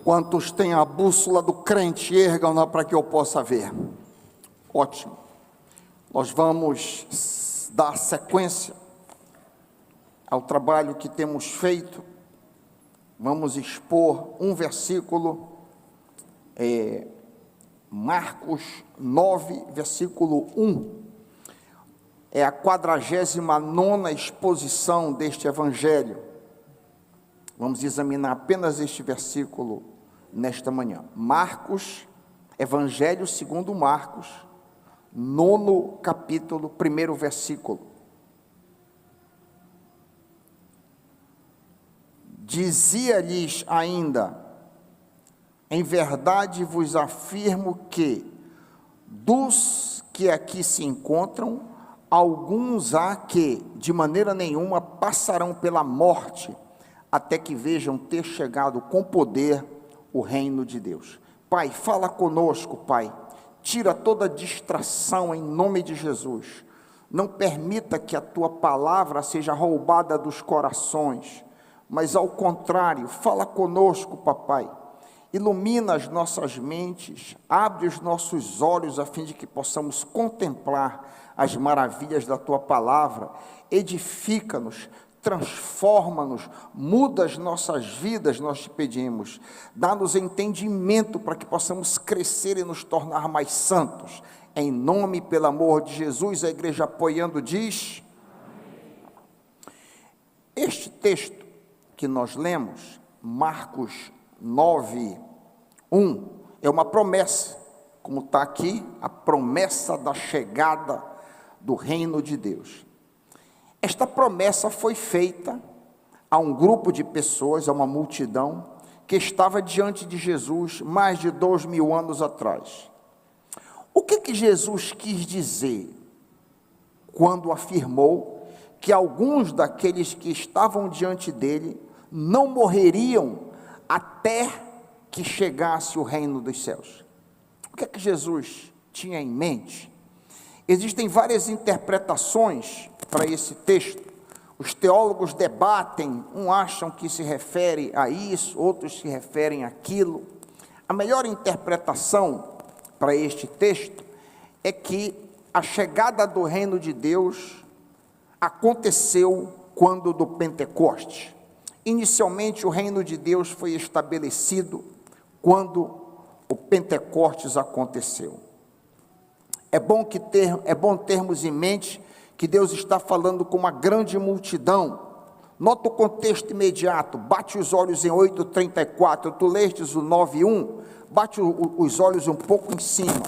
Quantos têm a bússola do crente, ergam-na para que eu possa ver. Ótimo. Nós vamos dar sequência ao trabalho que temos feito. Vamos expor um versículo, Marcos 9, versículo 1. É a 49ª exposição deste evangelho. Vamos examinar apenas este versículo nesta manhã. Marcos, Evangelho segundo Marcos, 9º capítulo, 1º versículo. Dizia-lhes ainda: em verdade vos afirmo que, dos que aqui se encontram, alguns há que, de maneira nenhuma, passarão pela morte, até que vejam ter chegado com poder o reino de Deus. Pai, fala conosco, Pai. Tira toda distração em nome de Jesus. Não permita que a Tua palavra seja roubada dos corações, mas ao contrário, fala conosco, Papai. Ilumina as nossas mentes, abre os nossos olhos a fim de que possamos contemplar as maravilhas da Tua palavra. Edifica-nos, transforma-nos, muda as nossas vidas, nós te pedimos. Dá-nos entendimento para que possamos crescer e nos tornar mais santos. Em nome e pelo amor de Jesus, a igreja apoiando diz: este texto que nós lemos, Marcos 9, 1, é uma promessa, como está aqui, a promessa da chegada do reino de Deus. Esta promessa foi feita a um grupo de pessoas, a uma multidão, que estava diante de Jesus mais de 2000 anos atrás. O que Jesus quis dizer quando afirmou que alguns daqueles que estavam diante dele não morreriam até que chegasse o reino dos céus? O que Jesus tinha em mente? Existem várias interpretações para esse texto. Os teólogos debatem, uns acham que se refere a isso, outros se referem àquilo. A melhor interpretação para este texto é que a chegada do reino de Deus aconteceu quando do Pentecoste. Inicialmente o reino de Deus foi estabelecido quando o Pentecostes aconteceu. É bom termos em mente que Deus está falando com uma grande multidão. Nota o contexto imediato, bate os olhos em 8:34, tu lestes o 9:1, bate os olhos um pouco em cima.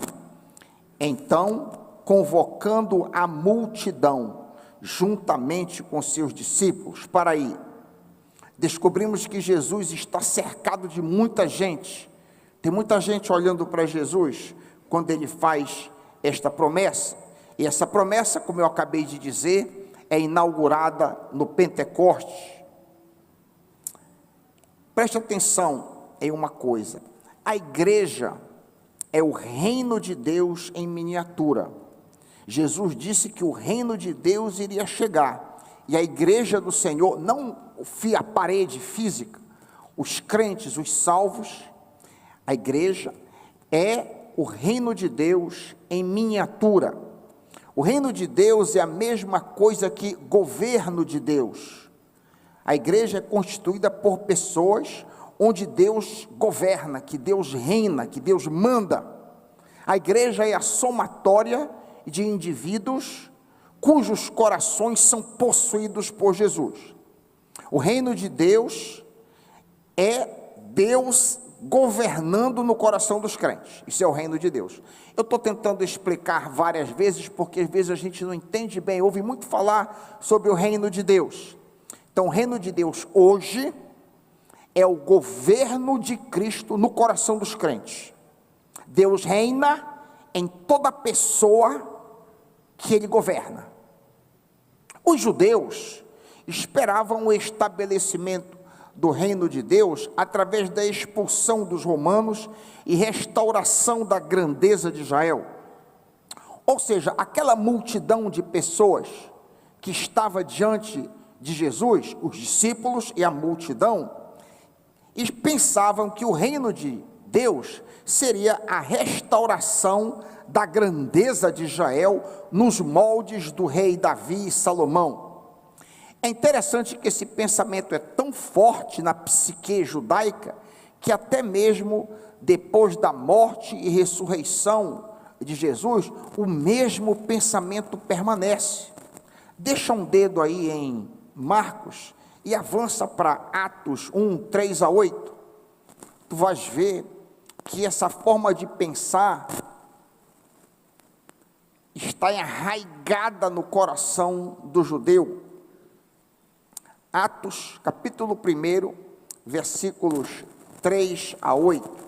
Então, convocando a multidão, juntamente com seus discípulos, para ir. Descobrimos que Jesus está cercado de muita gente. Tem muita gente olhando para Jesus quando ele faz esta promessa. E essa promessa, como eu acabei de dizer, é inaugurada no Pentecostes. Preste atenção em uma coisa: a igreja é o reino de Deus em miniatura. Jesus disse que o reino de Deus iria chegar, e a igreja do Senhor, não a parede física, os crentes, os salvos, a igreja é o reino de Deus em miniatura. O reino de Deus é a mesma coisa que governo de Deus. A igreja é constituída por pessoas onde Deus governa, que Deus reina, que Deus manda. A igreja é a somatória de indivíduos cujos corações são possuídos por Jesus. O reino de Deus é Deus governando no coração dos crentes. Isso é o reino de Deus. Eu estou tentando explicar várias vezes, porque às vezes a gente não entende bem, ouve muito falar sobre o reino de Deus. Então, o reino de Deus hoje é o governo de Cristo no coração dos crentes. Deus reina em toda pessoa que Ele governa. Os judeus esperavam o estabelecimento do reino de Deus através da expulsão dos romanos e restauração da grandeza de Israel. Ou seja, aquela multidão de pessoas que estava diante de Jesus, os discípulos e a multidão, e pensavam que o reino de Deus seria a restauração da grandeza de Israel nos moldes do rei Davi e Salomão. É interessante que esse pensamento é tão forte na psique judaica, que até mesmo depois da morte e ressurreição de Jesus, o mesmo pensamento permanece. Deixa um dedo aí em Marcos e avança para Atos 1, 3 a 8. Tu vais ver que essa forma de pensar está arraigada no coração do judeu. Atos, capítulo 1, versículos 3 a 8.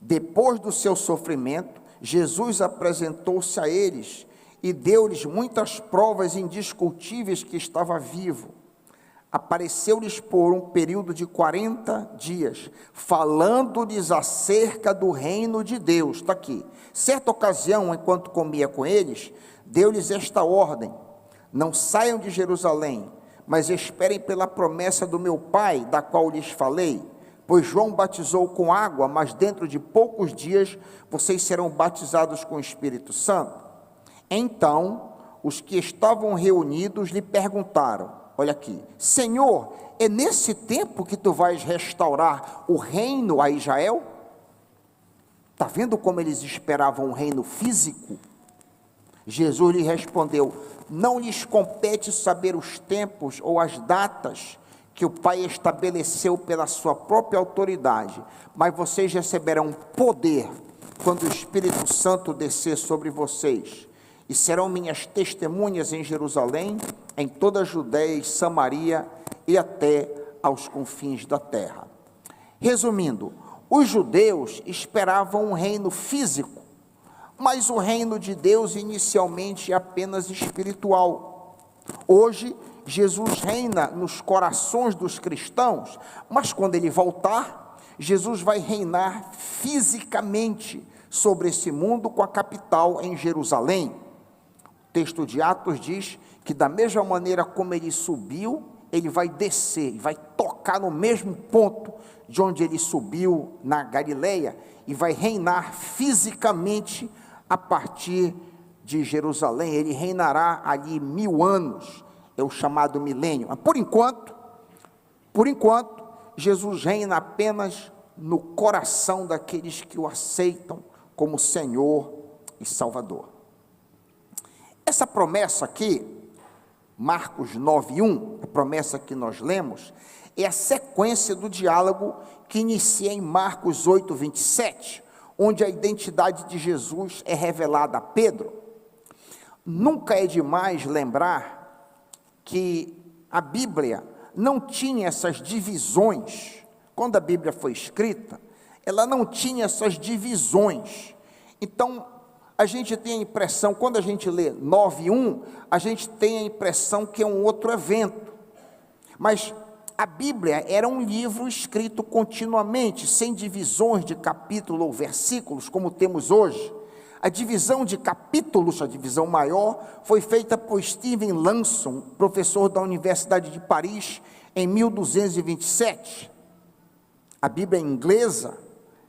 Depois do seu sofrimento, Jesus apresentou-se a eles e deu-lhes muitas provas indiscutíveis que estava vivo. Apareceu-lhes por um período de 40 dias, falando-lhes acerca do reino de Deus. Está aqui. Certa ocasião, enquanto comia com eles, deu-lhes esta ordem: não saiam de Jerusalém, mas esperem pela promessa do meu Pai, da qual lhes falei. Pois João batizou com água, mas dentro de poucos dias vocês serão batizados com o Espírito Santo. Então, os que estavam reunidos lhe perguntaram, olha aqui: Senhor, é nesse tempo que tu vais restaurar o reino a Israel? Está vendo como eles esperavam um reino físico? Jesus lhe respondeu: não lhes compete saber os tempos ou as datas que o Pai estabeleceu pela sua própria autoridade, mas vocês receberão poder quando o Espírito Santo descer sobre vocês, e serão minhas testemunhas em Jerusalém, em toda a Judéia e Samaria e até aos confins da terra. Resumindo, os judeus esperavam um reino físico, mas o reino de Deus inicialmente é apenas espiritual. Hoje, Jesus reina nos corações dos cristãos, mas quando ele voltar, Jesus vai reinar fisicamente sobre esse mundo, com a capital em Jerusalém. O texto de Atos diz que da mesma maneira como ele subiu, ele vai descer, vai tocar no mesmo ponto de onde ele subiu na Galileia, e vai reinar fisicamente a partir de Jerusalém. Ele reinará ali 1000 anos, é o chamado milênio. Mas por enquanto, Jesus reina apenas no coração daqueles que o aceitam como Senhor e Salvador. Essa promessa aqui, Marcos 9:1, a promessa que nós lemos, é a sequência do diálogo que inicia em Marcos 8:27, onde a identidade de Jesus é revelada a Pedro. Nunca é demais lembrar que a Bíblia não tinha essas divisões. Quando a Bíblia foi escrita, ela não tinha essas divisões. Então, a gente tem a impressão, quando a gente lê 9:1, a gente tem a impressão que é um outro evento. Mas a Bíblia era um livro escrito continuamente, sem divisões de capítulo ou versículos, como temos hoje. A divisão de capítulos, a divisão maior, foi feita por Stephen Lanson, professor da Universidade de Paris, em 1227. A Bíblia inglesa,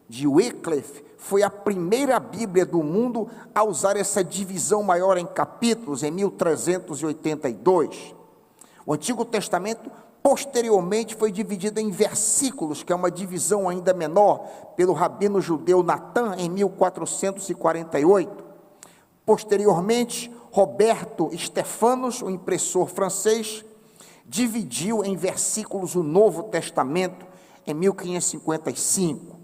de Wycliffe, foi a primeira Bíblia do mundo a usar essa divisão maior em capítulos, em 1382. O Antigo Testamento, posteriormente, foi dividido em versículos, que é uma divisão ainda menor, pelo rabino judeu Natan, em 1448. Posteriormente, Roberto Stephanus, o impressor francês, dividiu em versículos o Novo Testamento, em 1555.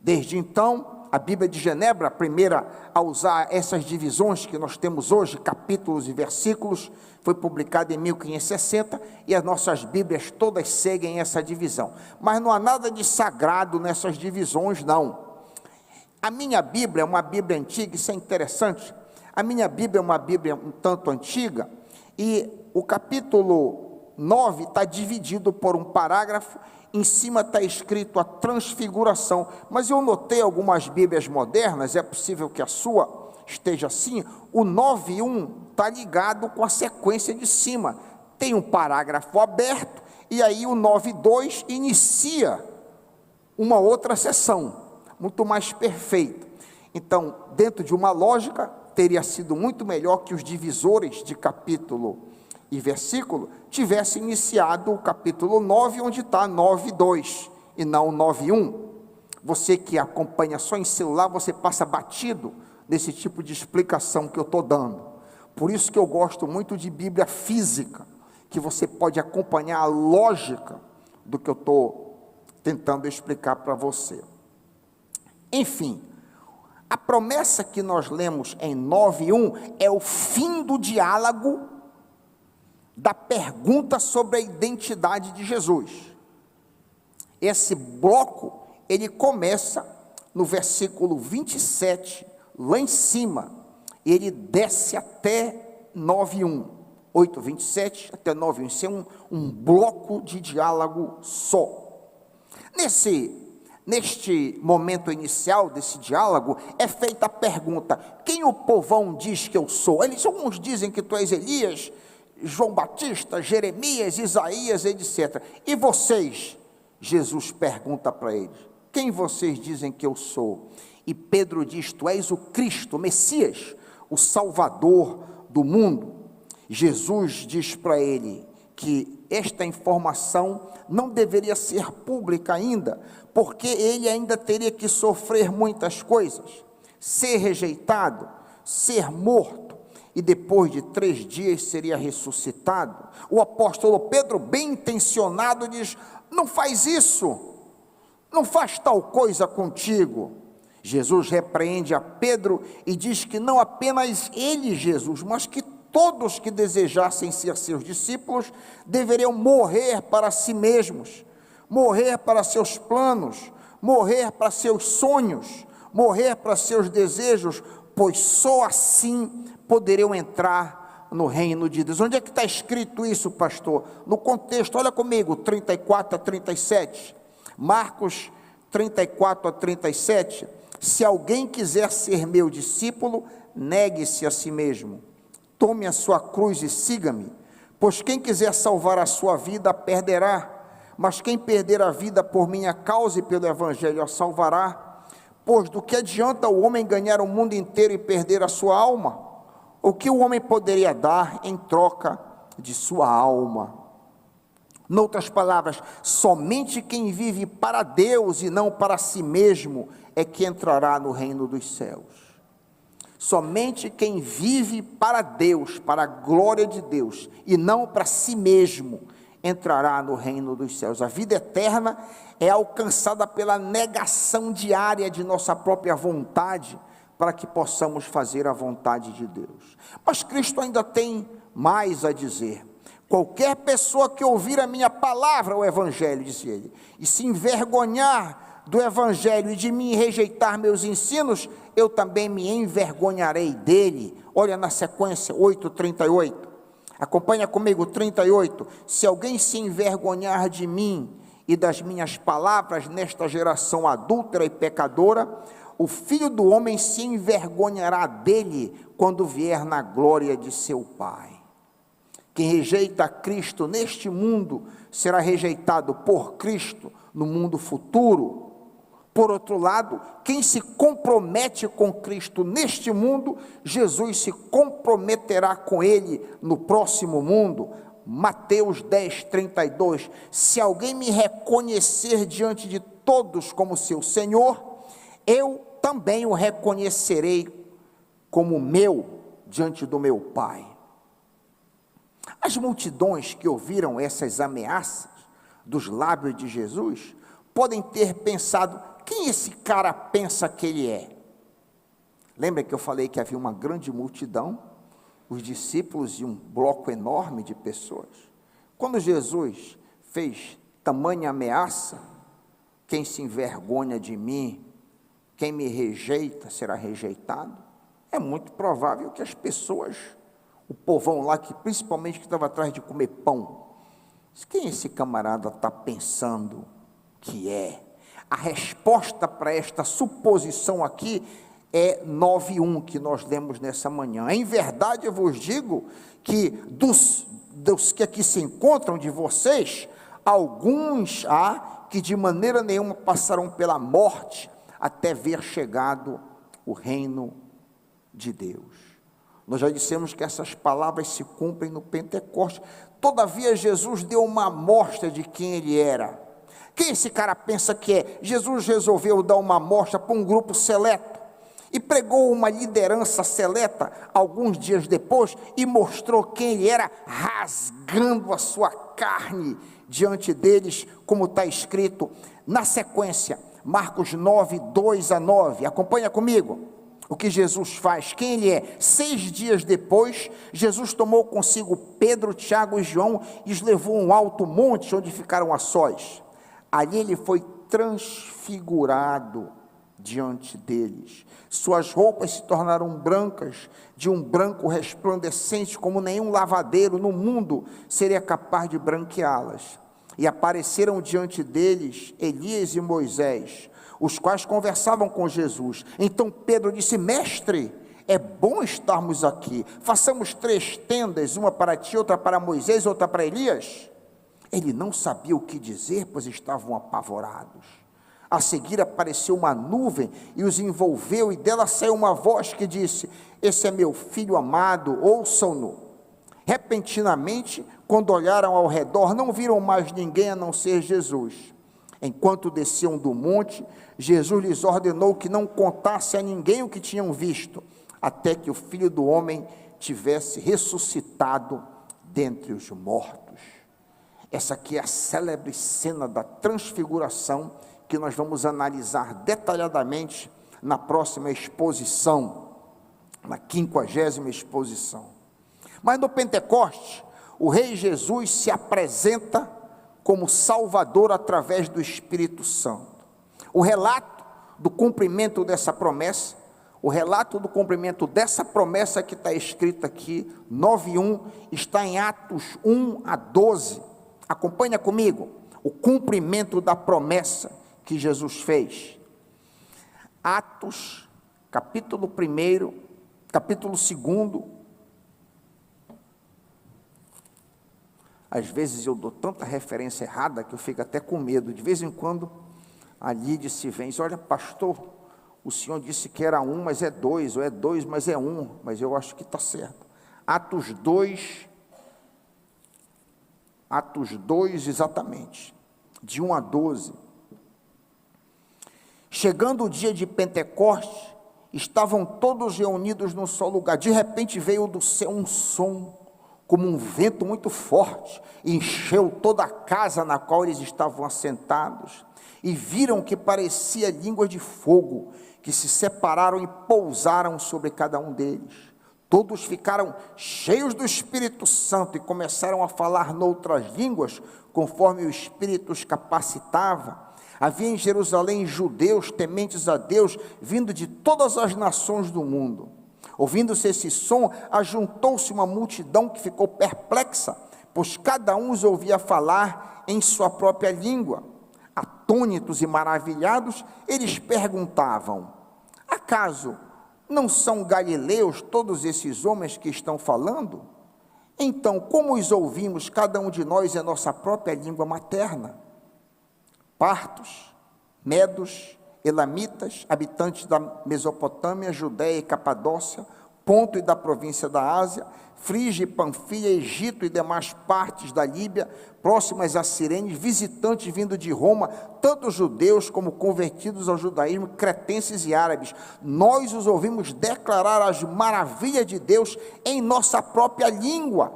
Desde então, a Bíblia de Genebra, a primeira a usar essas divisões que nós temos hoje, capítulos e versículos, foi publicada em 1560, e as nossas Bíblias todas seguem essa divisão. Mas não há nada de sagrado nessas divisões, não. A minha Bíblia é uma Bíblia antiga, isso é interessante. A minha Bíblia é uma Bíblia um tanto antiga, e o capítulo 9 está dividido por um parágrafo. Em cima está escrito a transfiguração, mas eu notei algumas Bíblias modernas, é possível que a sua esteja assim, o 9:1 está ligado com a sequência de cima, tem um parágrafo aberto, e aí o 9:2 inicia uma outra sessão, muito mais perfeita. Então, dentro de uma lógica, teria sido muito melhor que os divisores de capítulo e versículo tivessem iniciado o capítulo 9, onde está 9:2, e não 9:1. Você que acompanha só em celular, você passa batido nesse tipo de explicação que eu estou dando. Por isso que eu gosto muito de Bíblia física, que você pode acompanhar a lógica do que eu estou tentando explicar para você. Enfim, a promessa que nós lemos em 9:1 é o fim do diálogo da pergunta sobre a identidade de Jesus. Esse bloco, ele começa no versículo 27, lá em cima, e ele desce até 9:1, 8:27 até 9:1, isso é um bloco de diálogo só. Neste momento inicial desse diálogo, é feita a pergunta: quem o povão diz que eu sou? Alguns dizem que tu és Elias, João Batista, Jeremias, Isaías, etc. E vocês? Jesus pergunta para eles: quem vocês dizem que eu sou? E Pedro diz: tu és o Cristo, o Messias, o Salvador do mundo. Jesus diz para ele que esta informação não deveria ser pública ainda, porque ele ainda teria que sofrer muitas coisas, ser rejeitado, ser morto, e depois de 3 dias seria ressuscitado. O apóstolo Pedro, bem intencionado, diz: não faz isso, não faz tal coisa contigo. Jesus repreende a Pedro e diz que não apenas ele, Jesus, mas que todos que desejassem ser seus discípulos deveriam morrer para si mesmos, morrer para seus planos, morrer para seus sonhos, morrer para seus desejos, pois só assim poderiam entrar no reino de Deus. Onde é que está escrito isso, pastor? No contexto, olha comigo, 34 a 37, Marcos 34 a 37, se alguém quiser ser meu discípulo, negue-se a si mesmo, tome a sua cruz e siga-me, pois quem quiser salvar a sua vida, a perderá, mas quem perder a vida por minha causa e pelo evangelho, a salvará. Pois do que adianta o homem ganhar o mundo inteiro e perder a sua alma? O que o homem poderia dar em troca de sua alma? Noutras palavras, somente quem vive para Deus e não para si mesmo é que entrará no reino dos céus. Somente quem vive para Deus, para a glória de Deus, e não para si mesmo, entrará no reino dos céus. A vida eterna é alcançada pela negação diária de nossa própria vontade, para que possamos fazer a vontade de Deus. Mas Cristo ainda tem mais a dizer. Qualquer pessoa que ouvir a minha palavra, o evangelho, disse ele, e se envergonhar do evangelho e de mim rejeitar meus ensinos, eu também me envergonharei dele. Olha na sequência, 8:38, acompanha comigo, 38, se alguém se envergonhar de mim e das minhas palavras nesta geração adúltera e pecadora, o Filho do Homem se envergonhará dele quando vier na glória de seu Pai. Quem rejeita Cristo neste mundo, será rejeitado por Cristo no mundo futuro. Por outro lado, quem se compromete com Cristo neste mundo, Jesus se comprometerá com ele no próximo mundo. Mateus 10:32, se alguém me reconhecer diante de todos como seu Senhor, eu também o reconhecerei como meu diante do meu Pai. As multidões que ouviram essas ameaças dos lábios de Jesus, podem ter pensado: quem esse cara pensa que ele é? Lembra que eu falei que havia uma grande multidão, os discípulos e um bloco enorme de pessoas? Quando Jesus fez tamanha ameaça, quem se envergonha de mim, quem me rejeita será rejeitado, é muito provável que as pessoas, o povão lá, que principalmente que estava atrás de comer pão, quem esse camarada está pensando que é? A resposta para esta suposição aqui é 9:1 que nós lemos nessa manhã. Em verdade eu vos digo que dos que aqui se encontram, de vocês, alguns há que de maneira nenhuma passarão pela morte, até ver chegado o reino de Deus. Nós já dissemos que essas palavras se cumprem no Pentecostes. Todavia Jesus deu uma amostra de quem ele era. Quem esse cara pensa que é? Jesus resolveu dar uma amostra para um grupo seleto, e pregou uma liderança seleta alguns dias depois, e mostrou quem ele era, rasgando a sua carne diante deles, como está escrito na sequência, Marcos 9, 2-9, acompanha comigo, o que Jesus faz, quem ele é. 6 dias depois, Jesus tomou consigo Pedro, Tiago e João, e os levou a um alto monte, onde ficaram a sós. Ali ele foi transfigurado diante deles, suas roupas se tornaram brancas, de um branco resplandecente, como nenhum lavadeiro no mundo seria capaz de branqueá-las, e apareceram diante deles Elias e Moisés, os quais conversavam com Jesus. Então Pedro disse: mestre, é bom estarmos aqui, façamos 3 tendas, uma para ti, outra para Moisés, outra para Elias. Ele não sabia o que dizer, pois estavam apavorados. A seguir apareceu uma nuvem e os envolveu, e dela saiu uma voz que disse: esse é meu filho amado, ouçam-no. Repentinamente, quando olharam ao redor, não viram mais ninguém a não ser Jesus. Enquanto desciam do monte, Jesus lhes ordenou que não contasse a ninguém o que tinham visto, até que o Filho do Homem tivesse ressuscitado dentre os mortos. Essa aqui é a célebre cena da transfiguração, que nós vamos analisar detalhadamente na próxima exposição, na 50ª exposição. Mas no Pentecoste, o Rei Jesus se apresenta como Salvador através do Espírito Santo. O relato do cumprimento dessa promessa, que está escrita aqui, 9:1, está em Atos 1-12. Acompanha comigo o cumprimento da promessa que Jesus fez. Atos, capítulo 1, capítulo 2. Às vezes eu dou tanta referência errada que eu fico até com medo. De vez em quando a Lídice vem e diz: olha, pastor, o senhor disse que era 1, mas é 2, ou é 2, mas é 1, mas eu acho que está certo. Atos 2, exatamente, de 1-12. Chegando o dia de Pentecostes, estavam todos reunidos num só lugar. De repente veio do céu um som, como um vento muito forte, e encheu toda a casa na qual eles estavam assentados, e viram que parecia línguas de fogo, que se separaram e pousaram sobre cada um deles. Todos ficaram cheios do Espírito Santo e começaram a falar noutras línguas, conforme o Espírito os capacitava. Havia em Jerusalém judeus tementes a Deus, vindo de todas as nações do mundo. Ouvindo-se esse som, ajuntou-se uma multidão que ficou perplexa, pois cada um os ouvia falar em sua própria língua. Atônitos e maravilhados, eles perguntavam: acaso não são galileus todos esses homens que estão falando? Então, como os ouvimos, cada um de nós em nossa própria língua materna? Partos, medos, elamitas, habitantes da Mesopotâmia, Judéia e Capadócia, Ponto e da província da Ásia, Frígia e Panfilha, Egito e demais partes da Líbia, próximas a Cirene, visitantes vindo de Roma, tanto judeus como convertidos ao judaísmo, cretenses e árabes. Nós os ouvimos declarar as maravilhas de Deus em nossa própria língua.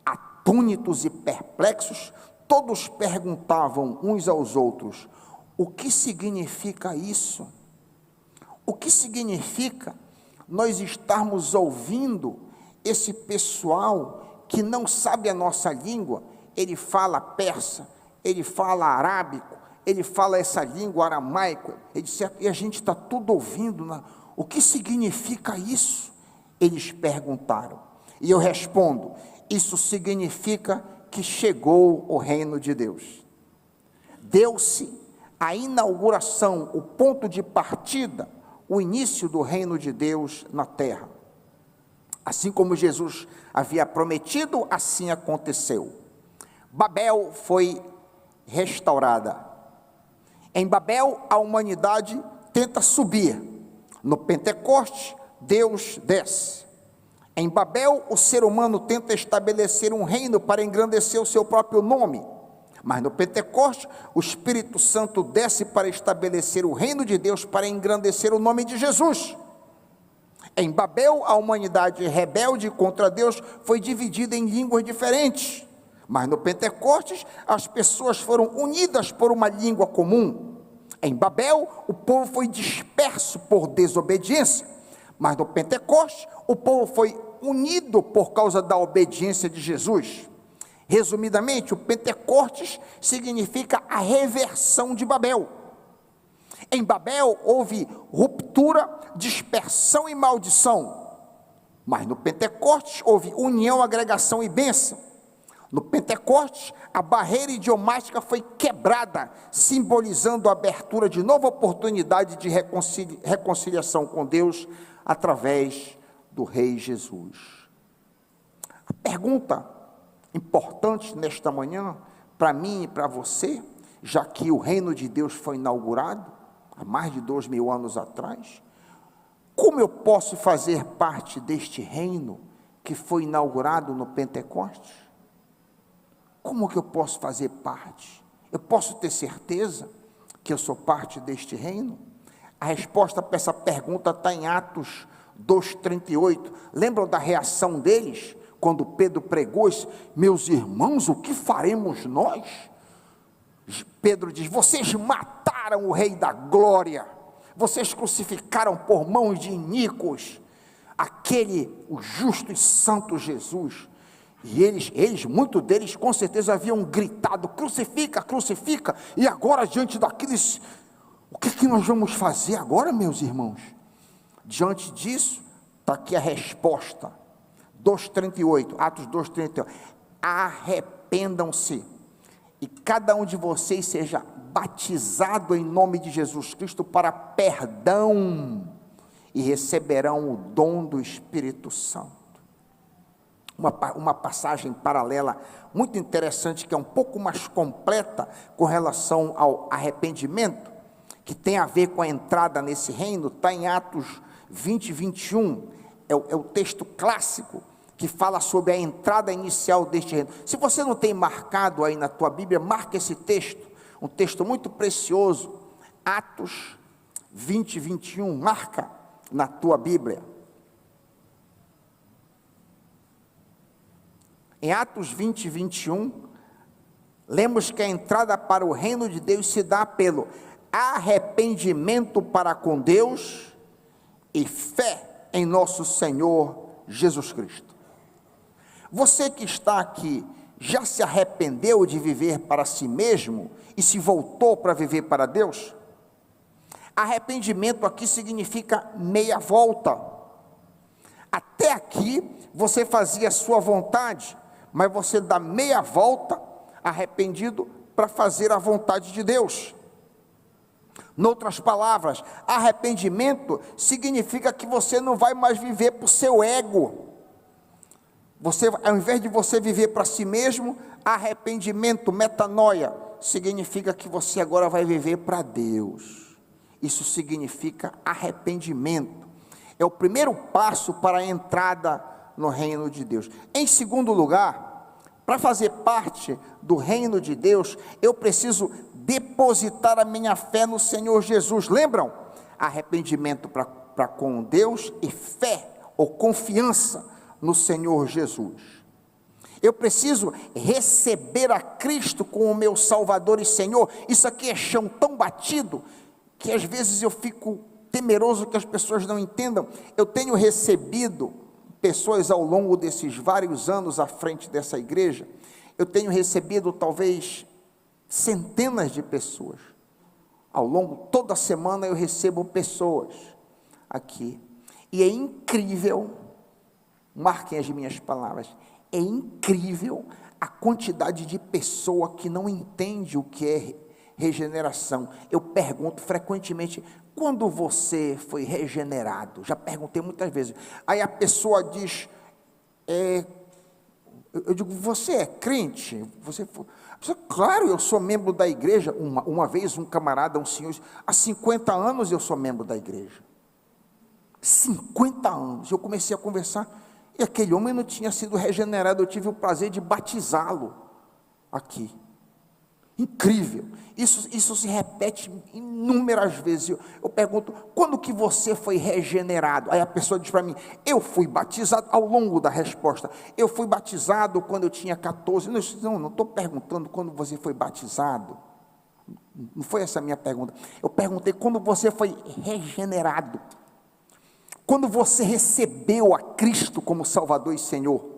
Atônitos e perplexos, todos perguntavam uns aos outros: o que significa isso? O que significa nós estarmos ouvindo esse pessoal que não sabe a nossa língua? Ele fala persa, ele fala arábico, ele fala essa língua aramaica, e a gente está tudo ouvindo, né? O que significa isso? Eles perguntaram, e eu respondo: isso significa que chegou o reino de Deus. Deu-se a inauguração, o ponto de partida, o início do reino de Deus na terra. Assim como Jesus havia prometido, assim aconteceu. Babel foi restaurada. Em Babel, a humanidade tenta subir. No Pentecostes, Deus desce. Em Babel, o ser humano tenta estabelecer um reino para engrandecer o seu próprio nome. Mas no Pentecostes, o Espírito Santo desce para estabelecer o reino de Deus, para engrandecer o nome de Jesus. Em Babel, a humanidade rebelde contra Deus foi dividida em línguas diferentes. Mas no Pentecostes, as pessoas foram unidas por uma língua comum. Em Babel, o povo foi disperso por desobediência. Mas no Pentecostes, o povo foi unido por causa da obediência de Jesus. Resumidamente, o Pentecostes significa a reversão de Babel. Em Babel houve ruptura, dispersão e maldição. Mas no Pentecostes houve união, agregação e bênção. No Pentecostes, a barreira idiomática foi quebrada, simbolizando a abertura de nova oportunidade de reconciliação com Deus através do Rei Jesus. A pergunta importante nesta manhã, para mim e para você, já que o reino de Deus foi inaugurado há mais de 2000 anos atrás, como eu posso fazer parte deste reino que foi inaugurado no Pentecostes? Como que eu posso fazer parte? Eu posso ter certeza que eu sou parte deste reino? A resposta para essa pergunta está em Atos 2,38. Lembram da reação deles? Quando Pedro pregou isso: meus irmãos, o que faremos nós? Pedro diz: vocês mataram o Rei da Glória, vocês crucificaram por mãos de iníquos o justo e santo Jesus. E eles, muitos deles, com certeza haviam gritado: crucifica, crucifica. E agora, diante daqueles, o que nós vamos fazer agora, meus irmãos? Diante disso, está aqui a resposta. 2,38, Atos 2,38, arrependam-se, e cada um de vocês seja batizado em nome de Jesus Cristo para perdão, e receberão o dom do Espírito Santo. Uma passagem paralela, muito interessante, que é um pouco mais completa, com relação ao arrependimento, que tem a ver com a entrada nesse reino, está em Atos 20, 21, é o texto clássico, que fala sobre a entrada inicial deste reino. Se você não tem marcado aí na tua Bíblia, marque esse texto, um texto muito precioso, Atos 20, 21, marca na tua Bíblia. Em Atos 20, 21, lemos que a entrada para o reino de Deus se dá pelo arrependimento para com Deus e fé em nosso Senhor Jesus Cristo. Você que está aqui, já se arrependeu de viver para si mesmo e se voltou para viver para Deus? Arrependimento aqui significa meia volta. Até aqui você fazia a sua vontade, mas você dá meia volta, arrependido, para fazer a vontade de Deus. Noutras palavras, arrependimento significa que você não vai mais viver para o seu ego. Você, ao invés de você viver para si mesmo, arrependimento, metanoia, significa que você agora vai viver para Deus. Isso significa arrependimento. É o primeiro passo para a entrada no reino de Deus. Em segundo lugar, para fazer parte do reino de Deus, eu preciso depositar a minha fé no Senhor Jesus. Lembram? Arrependimento para com Deus e fé ou confiança no Senhor Jesus. Eu preciso receber a Cristo como o meu Salvador e Senhor. Isso aqui é chão tão batido, que às vezes eu fico temeroso que as pessoas não entendam. Eu tenho recebido pessoas ao longo desses vários anos à frente dessa igreja, eu tenho recebido talvez centenas de pessoas. Ao longo, toda semana eu recebo pessoas aqui. E é incrível, marquem as minhas palavras, é incrível a quantidade de pessoa que não entende o que é regeneração. Eu pergunto frequentemente: quando você foi regenerado? Já perguntei muitas vezes. Aí a pessoa diz, eu digo: você é crente? Eu disse, claro, eu sou membro da igreja. Uma vez um camarada, um senhor, há 50 anos eu sou membro da igreja. 50 anos. Eu comecei a conversar, e aquele homem não tinha sido regenerado. Eu tive o prazer de batizá-lo aqui. Incrível. Isso se repete inúmeras vezes. Eu pergunto, quando que você foi regenerado? Aí a pessoa diz para mim, eu fui batizado. Ao longo da resposta, eu fui batizado quando eu tinha 14. Não estou perguntando quando você foi batizado. Não foi essa a minha pergunta. Eu perguntei quando você foi regenerado. Quando você recebeu a Cristo como Salvador e Senhor.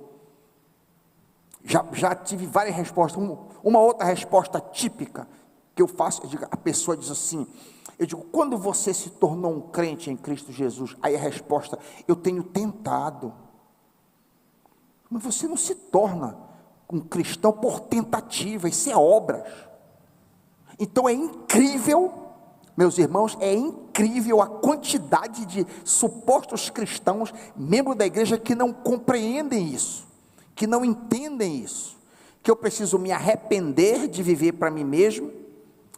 Já tive várias respostas. Uma outra resposta típica que eu faço, a pessoa diz assim, eu digo, quando você se tornou um crente em Cristo Jesus? Aí a resposta, eu tenho tentado. Mas você não se torna um cristão por tentativa, isso é obras. Então é incrível, meus irmãos, é incrível a quantidade de supostos cristãos, membros da igreja, que não compreendem isso, que não entendem isso, que eu preciso me arrepender de viver para mim mesmo,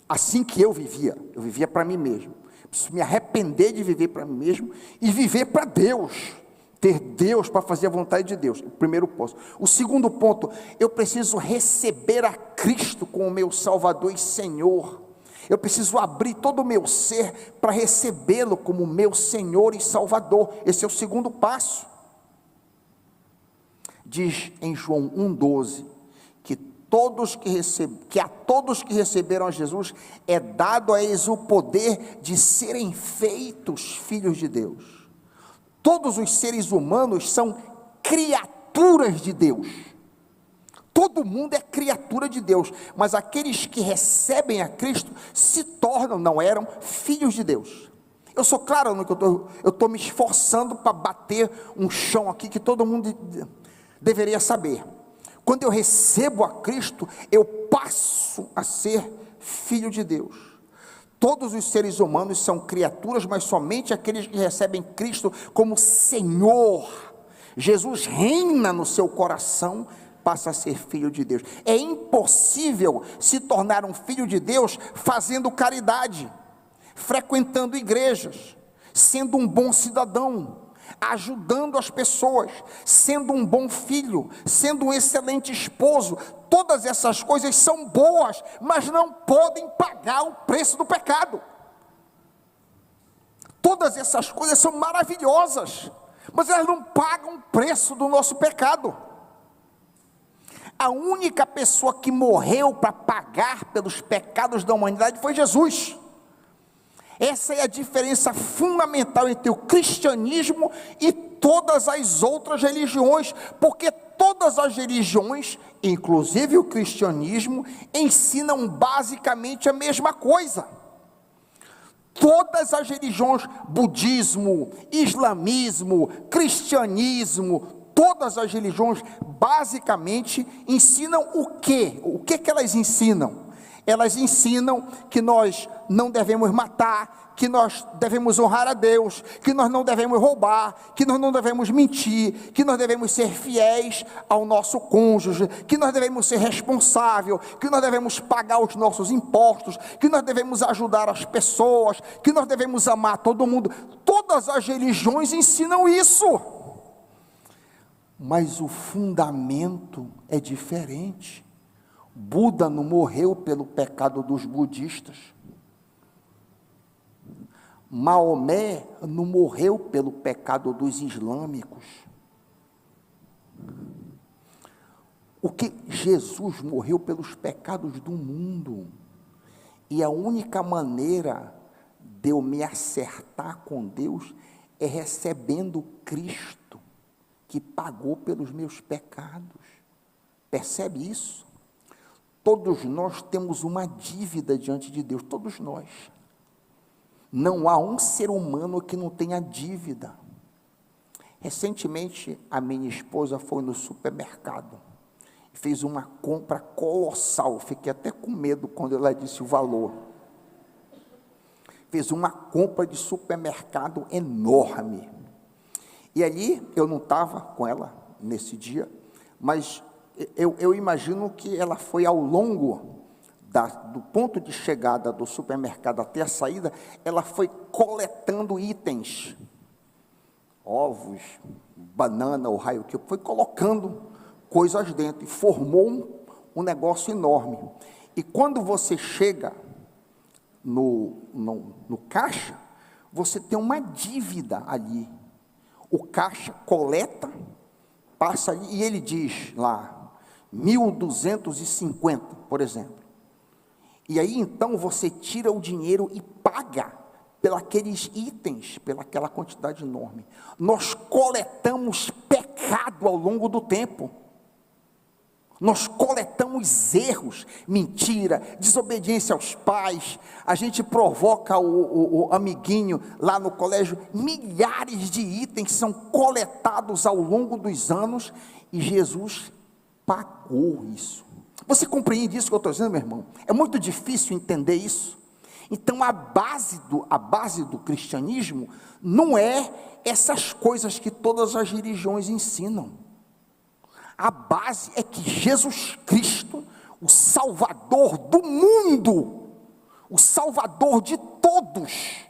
assim que eu vivia para mim mesmo, preciso me arrepender de viver para mim mesmo, e viver para Deus, ter Deus para fazer a vontade de Deus, o primeiro ponto. O segundo ponto, eu preciso receber a Cristo como meu Salvador e Senhor, eu preciso abrir todo o meu ser, para recebê-lo como meu Senhor e Salvador. Esse é o segundo passo. Diz em João 1,12, que a todos que receberam a Jesus, é dado a eles o poder de serem feitos filhos de Deus. Todos os seres humanos são criaturas de Deus, todo mundo é criatura de Deus, mas aqueles que recebem a Cristo, se tornam, não eram, filhos de Deus. Eu sou claro no que eu estou me esforçando para bater um chão aqui, que todo mundo deveria saber. Quando eu recebo a Cristo, eu passo a ser filho de Deus. Todos os seres humanos são criaturas, mas somente aqueles que recebem Cristo como Senhor, Jesus reina no seu coração, passa a ser filho de Deus. É impossível se tornar um filho de Deus fazendo caridade, frequentando igrejas, sendo um bom cidadão, ajudando as pessoas, sendo um bom filho, sendo um excelente esposo. Todas essas coisas são boas, mas não podem pagar o preço do pecado. Todas essas coisas são maravilhosas, mas elas não pagam o preço do nosso pecado. A única pessoa que morreu para pagar pelos pecados da humanidade foi Jesus. Essa é a diferença fundamental entre o cristianismo e todas as outras religiões, porque todas as religiões, inclusive o cristianismo, ensinam basicamente a mesma coisa. Todas as religiões, budismo, islamismo, cristianismo, todas as religiões basicamente ensinam o quê? O que que elas ensinam? Elas ensinam que nós não devemos matar, que nós devemos honrar a Deus, que nós não devemos roubar, que nós não devemos mentir, que nós devemos ser fiéis ao nosso cônjuge, que nós devemos ser responsáveis, que nós devemos pagar os nossos impostos, que nós devemos ajudar as pessoas, que nós devemos amar todo mundo. Todas as religiões ensinam isso, mas o fundamento é diferente. Buda não morreu pelo pecado dos budistas. Maomé não morreu pelo pecado dos islâmicos. O que Jesus morreu pelos pecados do mundo. E a única maneira de eu me acertar com Deus é recebendo Cristo, que pagou pelos meus pecados. Percebe isso? Todos nós temos uma dívida diante de Deus, todos nós. Não há um ser humano que não tenha dívida. Recentemente, a minha esposa foi no supermercado, fez uma compra colossal, fiquei até com medo quando ela disse o valor. Fez uma compra de supermercado enorme. E ali, eu não estava com ela nesse dia, mas eu imagino que ela foi ao longo do ponto de chegada do supermercado até a saída, ela foi coletando itens, ovos, banana, o raio que foi colocando coisas dentro e formou um negócio enorme. E quando você chega no caixa, você tem uma dívida ali. O caixa coleta, passa ali e ele diz lá, 1.250, por exemplo. E aí então você tira o dinheiro e paga pelos itens, pelaquela quantidade enorme. Nós coletamos pecado ao longo do tempo. Nós coletamos erros, mentira, desobediência aos pais. A gente provoca o amiguinho lá no colégio. Milhares de itens são coletados ao longo dos anos e Jesus pagou isso. Você compreende isso que eu estou dizendo, meu irmão? É muito difícil entender isso. Então a base do cristianismo não é essas coisas que todas as religiões ensinam. A base é que Jesus Cristo, o Salvador do mundo, o Salvador de todos,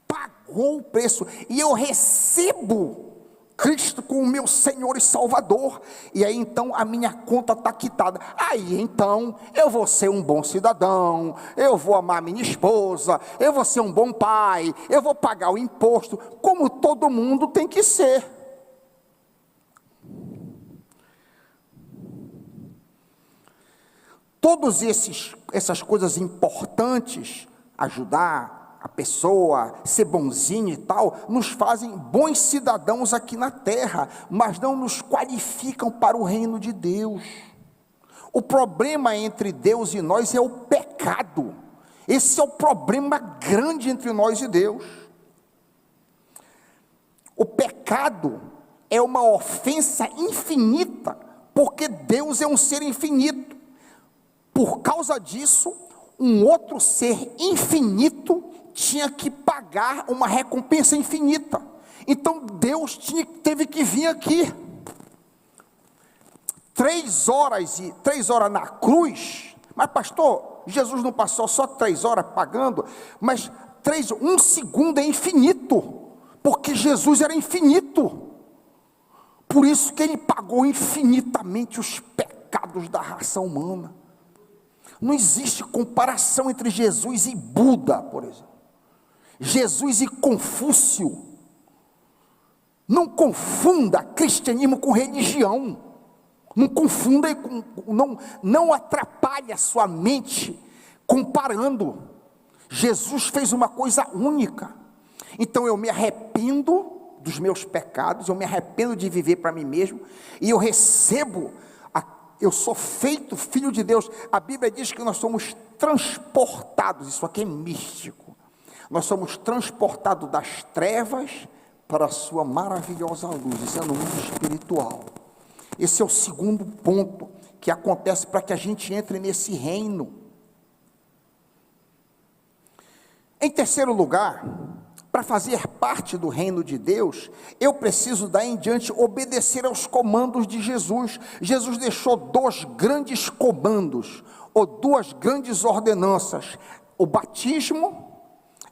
pagou o preço, e eu recebo Cristo como meu Senhor e Salvador, e aí então a minha conta está quitada. Aí então eu vou ser um bom cidadão, eu vou amar minha esposa, eu vou ser um bom pai, eu vou pagar o imposto, como todo mundo tem que ser. Todas essas coisas importantes, ajudar a pessoa, ser bonzinho e tal, nos fazem bons cidadãos aqui na terra, mas não nos qualificam para o reino de Deus. O problema entre Deus e nós é o pecado. Esse é o problema grande entre nós e Deus. O pecado é uma ofensa infinita, porque Deus é um ser infinito. Por causa disso, um outro ser infinito tinha que pagar uma recompensa infinita. Então Deus teve que vir aqui. 3 horas na cruz. Mas pastor, Jesus não passou só 3 horas pagando, mas 1 segundo é infinito, porque Jesus era infinito. Por isso que ele pagou infinitamente os pecados da raça humana. Não existe comparação entre Jesus e Buda, por exemplo. Jesus e Confúcio. Não confunda cristianismo com religião. Não confunda, não atrapalhe a sua mente comparando. Jesus fez uma coisa única. Então eu me arrependo dos meus pecados, eu me arrependo de viver para mim mesmo, e eu recebo, eu sou feito filho de Deus. A Bíblia diz que nós somos transportados, isso aqui é místico, nós somos transportados das trevas para a sua maravilhosa luz. Isso é no mundo espiritual. Esse é o segundo ponto que acontece para que a gente entre nesse reino. Em terceiro lugar, para fazer parte do reino de Deus, eu preciso daí em diante obedecer aos comandos de Jesus. Jesus deixou 2 grandes comandos, ou 2 grandes ordenanças: o batismo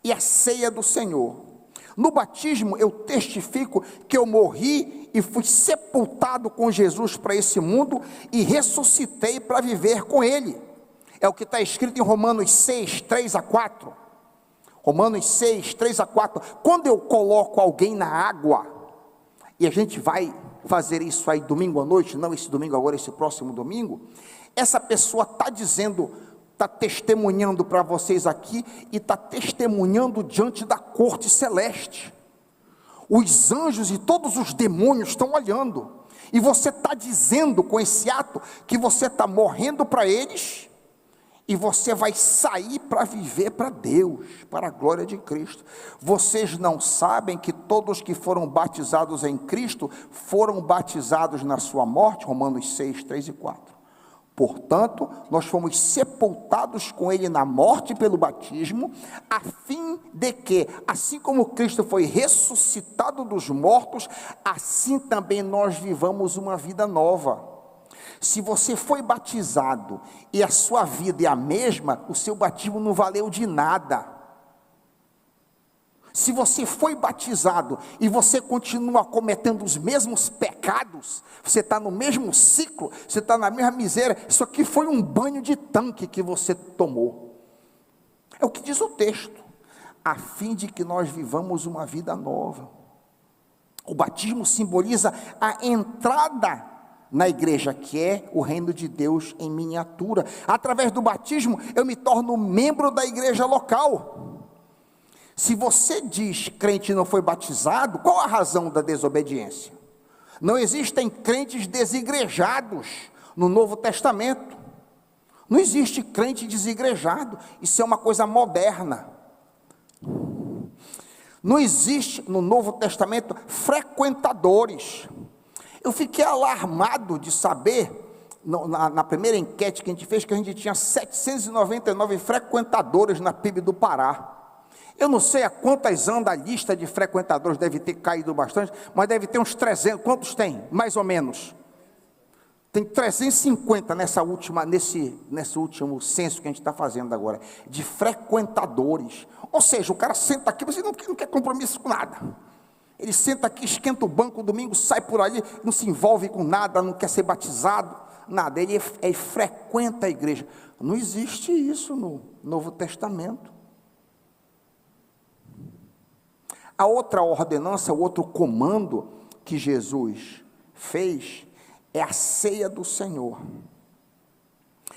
e a ceia do Senhor. No batismo eu testifico que eu morri e fui sepultado com Jesus para esse mundo e ressuscitei para viver com Ele. É o que está escrito em Romanos 6, 3 a 4. Romanos 6, 3 a 4. Quando eu coloco alguém na água, e a gente vai fazer isso aí domingo à noite, não esse domingo agora, esse próximo domingo, essa pessoa está dizendo, está testemunhando para vocês aqui, e está testemunhando diante da corte celeste. Os anjos e todos os demônios estão olhando, e você está dizendo com esse ato, que você está morrendo para eles, e você vai sair para viver para Deus, para a glória de Cristo. Vocês não sabem que todos que foram batizados em Cristo, foram batizados na sua morte? Romanos 6, 3 e 4. Portanto, nós fomos sepultados com Ele na morte pelo batismo, a fim de que, assim como Cristo foi ressuscitado dos mortos, assim também nós vivamos uma vida nova. Se você foi batizado e a sua vida é a mesma, o seu batismo não valeu de nada. Se você foi batizado e você continua cometendo os mesmos pecados, você está no mesmo ciclo, você está na mesma miséria, isso aqui foi um banho de tanque que você tomou. É o que diz o texto, a fim de que nós vivamos uma vida nova. O batismo simboliza a entrada na igreja, que é o reino de Deus em miniatura. Através do batismo, eu me torno membro da igreja local. Se você diz crente não foi batizado, qual a razão da desobediência? Não existem crentes desigrejados no Novo Testamento. Não existe crente desigrejado, isso é uma coisa moderna. Não existe no Novo Testamento frequentadores. Eu fiquei alarmado de saber, na primeira enquete que a gente fez, que a gente tinha 799 frequentadores na PIB do Pará. Eu não sei a quantas anda a lista de frequentadores, deve ter caído bastante, mas deve ter uns 300, quantos tem? Mais ou menos. Tem 350 nesse último censo que a gente está fazendo agora, de frequentadores. Ou seja, o cara senta aqui, você não quer compromisso com nada. Ele senta aqui, esquenta o banco, domingo sai por ali, não se envolve com nada, não quer ser batizado, nada. Ele frequenta a igreja. Não existe isso no Novo Testamento. A outra ordenança, o outro comando que Jesus fez é a ceia do Senhor.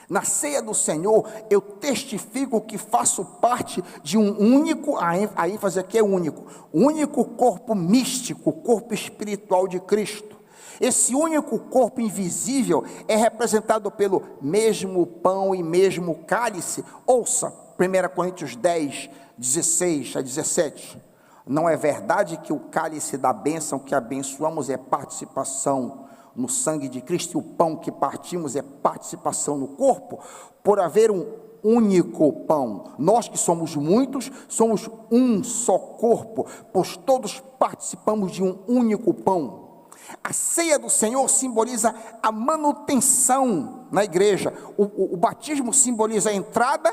Na ceia do Senhor, eu testifico que faço parte de um único, a ênfase aqui é único corpo místico, corpo espiritual de Cristo. Esse único corpo invisível é representado pelo mesmo pão e mesmo cálice. Ouça, 1 Coríntios 10, 16 a 17. Não é verdade que o cálice da bênção que abençoamos é participação no sangue de Cristo, e o pão que partimos é participação no corpo? Por haver um único pão, nós que somos muitos, somos um só corpo, pois todos participamos de um único pão. A ceia do Senhor simboliza a manutenção na igreja. O batismo simboliza a entrada,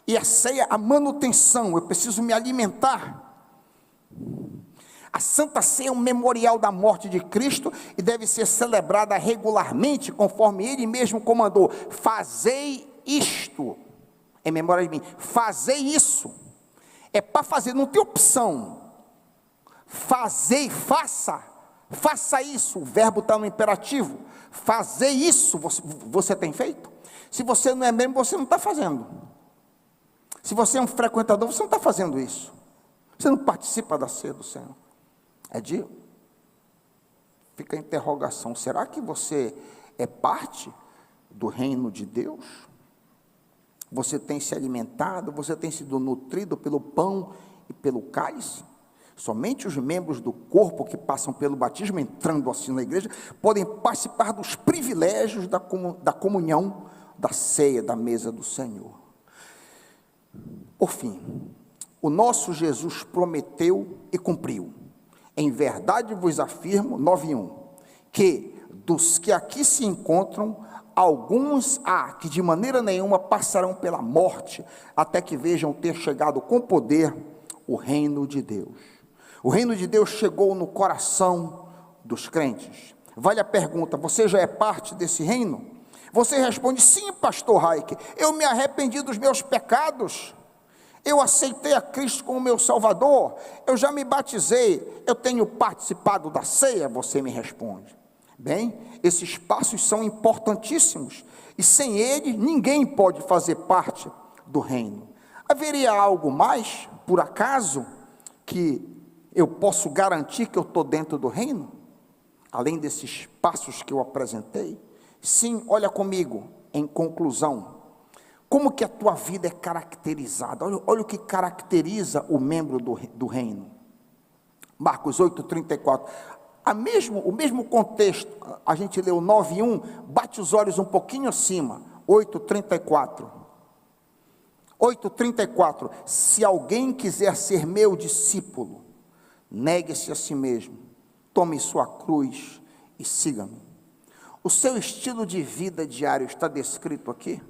e a ceia a manutenção. Eu preciso me alimentar. A Santa Ceia é um memorial da morte de Cristo e deve ser celebrada regularmente, conforme Ele mesmo comandou. Fazei isto, em memória de mim. Fazei isso. É para fazer, não tem opção. Fazei, faça isso. O verbo está no imperativo. Fazei isso, você tem feito? Se você não é membro, você não está fazendo. Se você é um frequentador, você não está fazendo isso. Você não participa da ceia do Senhor. Fica a interrogação, será que você é parte do reino de Deus? Você tem se alimentado, você tem sido nutrido pelo pão e pelo cálice? Somente os membros do corpo que passam pelo batismo, entrando assim na igreja, podem participar dos privilégios da comunhão, da ceia, da mesa do Senhor. Por fim, o nosso Jesus prometeu e cumpriu. Em verdade vos afirmo, 9:1, que dos que aqui se encontram, alguns há que de maneira nenhuma passarão pela morte, até que vejam ter chegado com poder o reino de Deus. O reino de Deus chegou no coração dos crentes. Vale a pergunta, você já é parte desse reino? Você responde, sim, pastor Raik, eu me arrependi dos meus pecados. Eu aceitei a Cristo como meu Salvador, eu já me batizei, eu tenho participado da ceia, você me responde. Bem, esses passos são importantíssimos, e sem eles, ninguém pode fazer parte do reino. Haveria algo mais, por acaso, que eu posso garantir que eu estou dentro do reino? Além desses passos que eu apresentei? Sim, olha comigo, em conclusão. Como que a tua vida é caracterizada? Olha o que caracteriza o membro do reino. Marcos 8:34. O mesmo contexto, a gente leu 9:1, bate os olhos um pouquinho acima. 8:34. 8:34. Se alguém quiser ser meu discípulo, negue-se a si mesmo, tome sua cruz e siga-me. O seu estilo de vida diário está descrito aqui?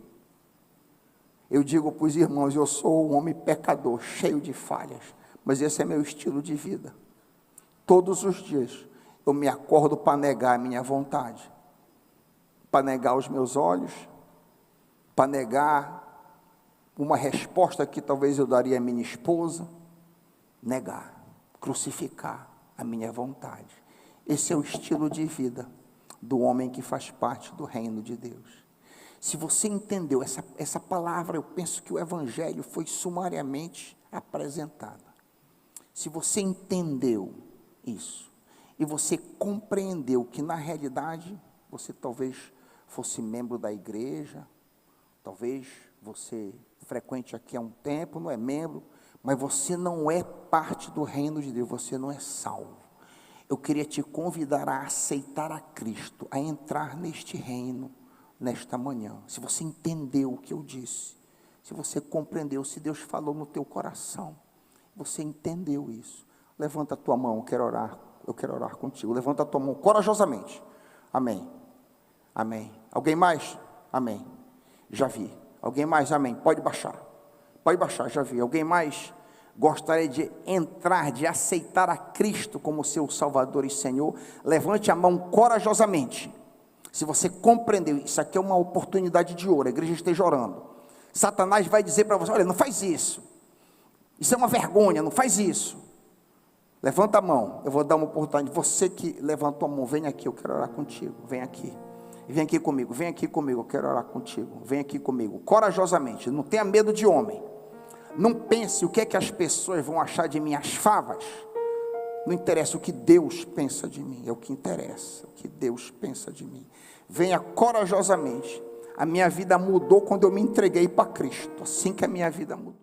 Eu digo para os irmãos, eu sou um homem pecador, cheio de falhas, mas esse é meu estilo de vida. Todos os dias eu me acordo para negar a minha vontade, para negar os meus olhos, para negar uma resposta que talvez eu daria à minha esposa, negar, crucificar a minha vontade. Esse é o estilo de vida do homem que faz parte do reino de Deus. Se você entendeu essa palavra, eu penso que o evangelho foi sumariamente apresentado. Se você entendeu isso, e você compreendeu que na realidade, você talvez fosse membro da igreja, talvez você frequente aqui há um tempo, não é membro, mas você não é parte do reino de Deus, você não é salvo. Eu queria te convidar a aceitar a Cristo, a entrar neste reino, nesta manhã. Se você entendeu o que eu disse, se você compreendeu, se Deus falou no teu coração, você entendeu isso, levanta a tua mão, eu quero orar contigo, levanta a tua mão corajosamente, amém, amém, alguém mais? Amém, já vi, alguém mais? Amém, pode baixar, já vi, alguém mais? Gostaria de entrar, de aceitar a Cristo como seu Salvador e Senhor? Levante a mão corajosamente. Se você compreendeu, isso aqui é uma oportunidade de ouro, a igreja esteja orando. Satanás vai dizer para você, olha, não faz isso, isso é uma vergonha, não faz isso. Levanta a mão, eu vou dar uma oportunidade. Você que levantou a mão, vem aqui, eu quero orar contigo, vem aqui comigo, eu quero orar contigo, vem aqui comigo, corajosamente, não tenha medo de homem. Não pense o que é que as pessoas vão achar de mim, as favas. Não interessa o que Deus pensa de mim, é o que interessa, o que Deus pensa de mim. Venha corajosamente. A minha vida mudou quando eu me entreguei para Cristo, assim que a minha vida mudou.